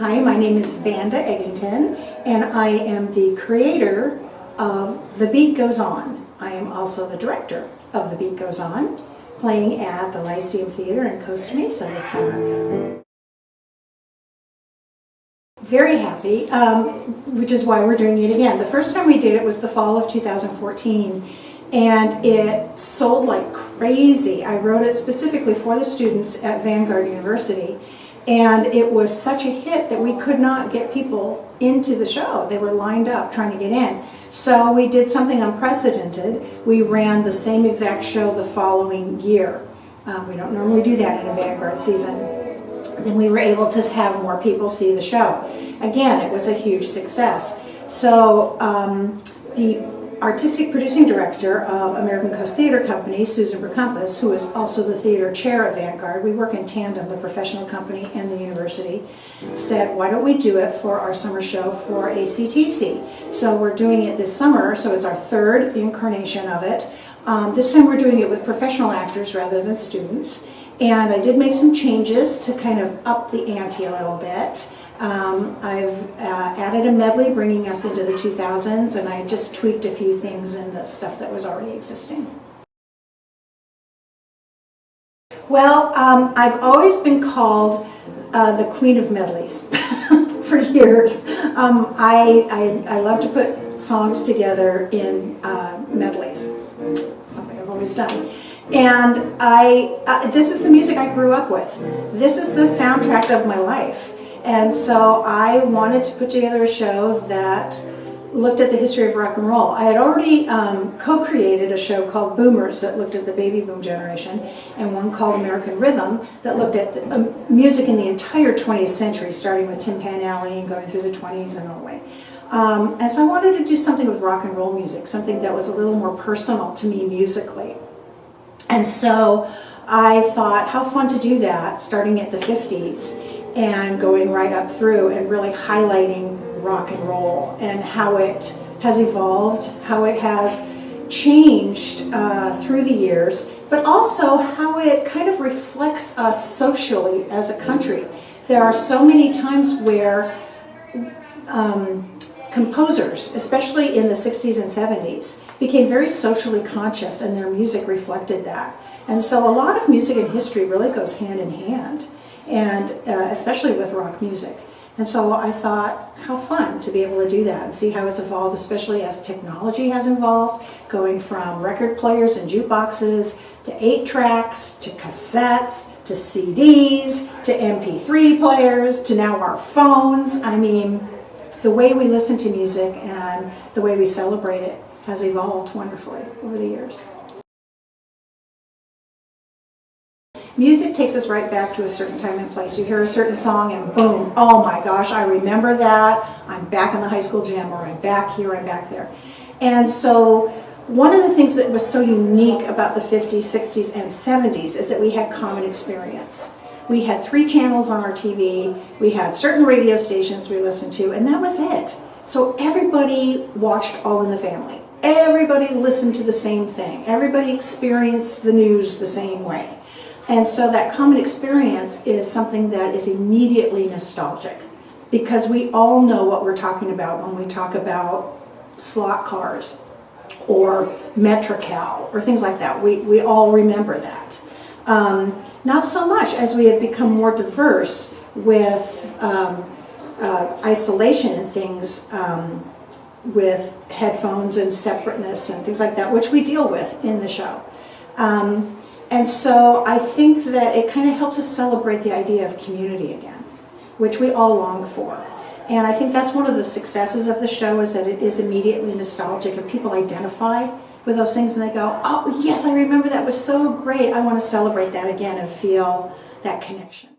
Hi, my name is Vanda Eggington, and I am the creator of The Beat Goes On. I am also the director of The Beat Goes On, playing at the Lyceum Theater in Costa Mesa this summer. Very happy, which is why we're doing it again. The first time we did it was the fall of 2014, and it sold like crazy. I wrote it specifically for the students at Vanguard University, and it was such a hit that we could not get people into the show. They were lined up trying to get in. So we did something unprecedented. We ran the same exact show the following year. We don't normally do that in a Vanguard season. Then we were able to have more people see the show. Again, it was a huge success. So the artistic producing director of American Coast Theater Company, Susan Bercumpus, who is also the theater chair at Vanguard, we work in tandem, the professional company and the university, said, why don't we do it for our summer show for ACTC? So we're doing it this summer, so it's our third incarnation of it. This time we're doing it with professional actors rather than students. And I did make some changes to kind of up the ante a little bit. I've added a medley bringing us into the 2000s, and I just tweaked a few things in the stuff that was already existing. Well, I've always been called the Queen of Medleys for years. I love to put songs together in medleys, something I've always done. And this is the music I grew up with. This is the soundtrack of my life. And so I wanted to put together a show that looked at the history of rock and roll. I had already co-created a show called Boomers that looked at the baby boom generation, and one called American Rhythm that looked at the, music in the entire 20th century, starting with Tin Pan Alley and going through the 20s and all the way. And so I wanted to do something with rock and roll music, something that was a little more personal to me musically. And so I thought, how fun to do that, starting at the 50s and going right up through and really highlighting rock and roll and how it has evolved, how it has changed through the years, but also how it kind of reflects us socially as a country. There are so many times where composers, especially in the 60s and 70s, became very socially conscious, and their music reflected that. And so a lot of music and history really goes hand in hand, and especially with rock music. And so I thought, how fun to be able to do that and see how it's evolved, especially as technology has evolved, going from record players and jukeboxes to 8-tracks to cassettes to CDs to MP3 players to now our phones. I mean, the way we listen to music and the way we celebrate it has evolved wonderfully over the years. Music takes us right back to a certain time and place. You hear a certain song and boom, oh my gosh, I remember that. I'm back in the high school gym, or I'm back here, I'm back there. And so one of the things that was so unique about the 50s, 60s, and 70s is that we had common experience. We had 3 channels on our TV, we had certain radio stations we listened to, and that was it. So everybody watched All in the Family. Everybody listened to the same thing. Everybody experienced the news the same way. And so that common experience is something that is immediately nostalgic, because we all know what we're talking about when we talk about slot cars or Metrocal or things like that. We all remember that. Not so much as we have become more diverse with isolation and things, with headphones and separateness and things like that, which we deal with in the show. And so I think that it kind of helps us celebrate the idea of community again, which we all long for. And I think that's one of the successes of the show, is that it is immediately nostalgic, and people identify with those things and they go, oh yes, I remember that was so great. I want to celebrate that again and feel that connection.